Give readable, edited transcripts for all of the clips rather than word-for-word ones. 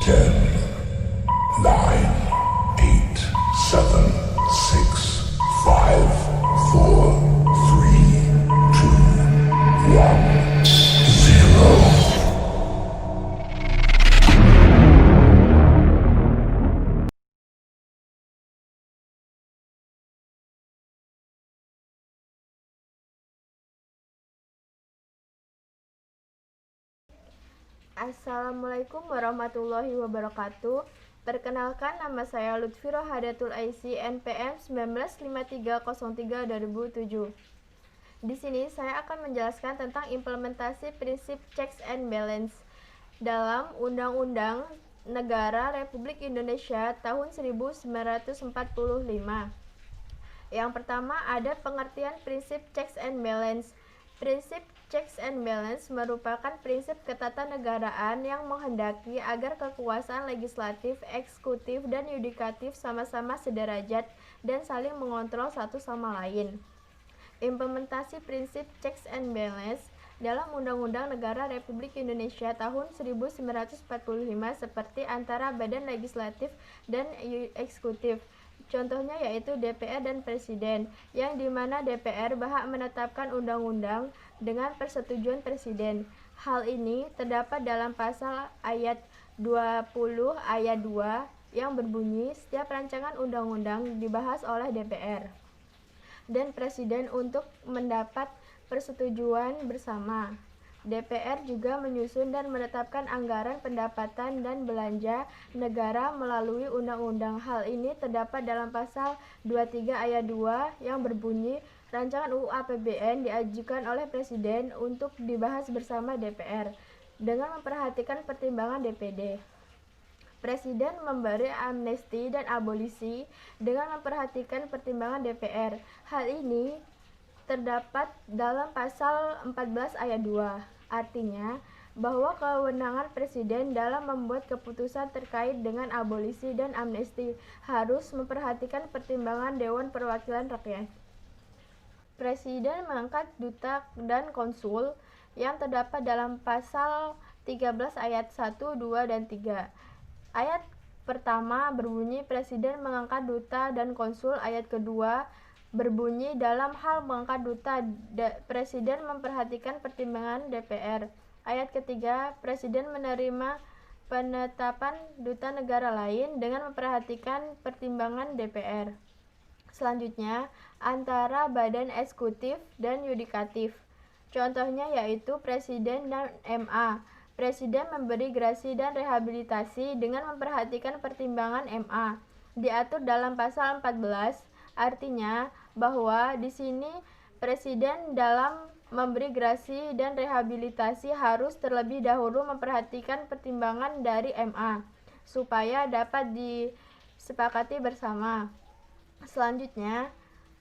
10, 9, 8, 7, 6, 5, 4, 3, 2, 1, 0. Assalamualaikum warahmatullahi wabarakatuh. Perkenalkan, nama saya Lutfi Rohadatul Aisy, NPM 195303-2007. Di sini saya akan menjelaskan tentang implementasi prinsip checks and balance dalam Undang-Undang Negara Republik Indonesia tahun 1945. Yang pertama, ada pengertian prinsip checks and balance. Prinsip checks and balance merupakan prinsip ketatanegaraan yang menghendaki agar kekuasaan legislatif, eksekutif, dan yudikatif sama-sama sederajat dan saling mengontrol satu sama lain. Implementasi prinsip checks and balance dalam Undang-Undang Negara Republik Indonesia tahun 1945 seperti antara badan legislatif dan eksekutif. Contohnya yaitu DPR dan Presiden, yang dimana DPR berhak menetapkan undang-undang dengan persetujuan Presiden. Hal ini terdapat dalam pasal ayat 20 ayat 2 yang berbunyi setiap rancangan undang-undang dibahas oleh DPR dan Presiden untuk mendapat persetujuan bersama. DPR juga menyusun dan menetapkan anggaran pendapatan dan belanja negara melalui undang-undang. Hal ini terdapat dalam pasal 23 ayat 2 yang berbunyi rancangan UU APBN diajukan oleh Presiden untuk dibahas bersama DPR dengan memperhatikan pertimbangan DPD. Presiden memberi amnesti dan abolisi dengan memperhatikan pertimbangan DPR. Hal ini terdapat dalam pasal 14 ayat 2. Artinya bahwa kewenangan Presiden dalam membuat keputusan terkait dengan abolisi dan amnesti harus memperhatikan pertimbangan Dewan Perwakilan Rakyat. Presiden mengangkat duta dan konsul yang terdapat dalam pasal 13 ayat 1, 2, dan 3. Ayat pertama berbunyi Presiden mengangkat duta dan konsul. Ayat kedua berbunyi dalam hal mengangkat duta, Presiden memperhatikan pertimbangan DPR. Ayat ketiga, Presiden menerima penetapan duta negara lain dengan memperhatikan pertimbangan DPR. Selanjutnya, antara badan eksekutif dan yudikatif. Contohnya yaitu Presiden dan MA. Presiden memberi grasi dan rehabilitasi dengan memperhatikan pertimbangan MA. Diatur dalam pasal 14, artinya bahwa di sini Presiden dalam memberi grasi dan rehabilitasi harus terlebih dahulu memperhatikan pertimbangan dari MA supaya dapat disepakati bersama. Selanjutnya,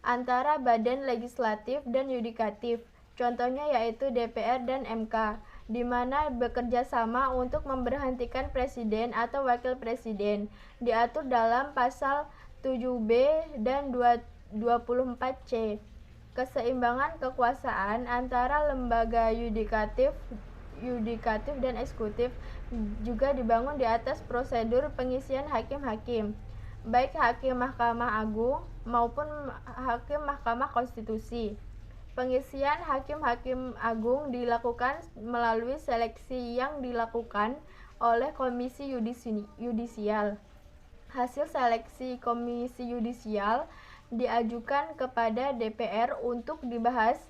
antara badan legislatif dan yudikatif. Contohnya yaitu DPR dan MK, di mana bekerja sama untuk memberhentikan presiden atau wakil presiden. Diatur dalam pasal 7B dan 24C. Keseimbangan kekuasaan antara lembaga yudikatif dan eksekutif juga dibangun di atas prosedur pengisian hakim-hakim, baik hakim Mahkamah Agung maupun hakim Mahkamah Konstitusi. Pengisian hakim-hakim agung dilakukan melalui seleksi yang dilakukan oleh Komisi Yudisial. Hasil seleksi Komisi Yudisial diajukan kepada DPR untuk dibahas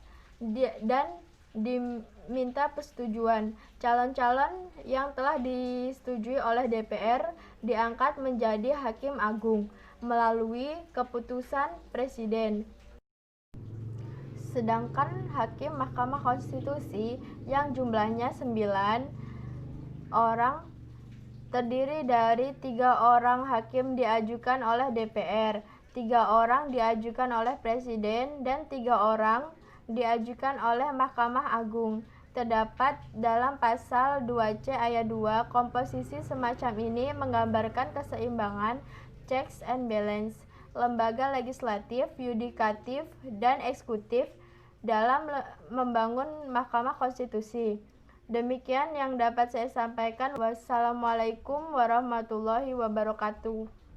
dan diminta persetujuan. Calon-calon yang telah disetujui oleh DPR diangkat menjadi hakim agung melalui keputusan Presiden. Sedangkan hakim Mahkamah Konstitusi yang jumlahnya 9 orang terdiri dari 3 orang hakim diajukan oleh DPR, 3 orang diajukan oleh Presiden, dan 3 orang diajukan oleh Mahkamah Agung. Terdapat dalam pasal 2C ayat 2. Komposisi semacam ini menggambarkan keseimbangan checks and balance lembaga legislatif, yudikatif, dan eksekutif dalam membangun Mahkamah Konstitusi. Demikian yang dapat saya sampaikan. Wassalamualaikum warahmatullahi wabarakatuh.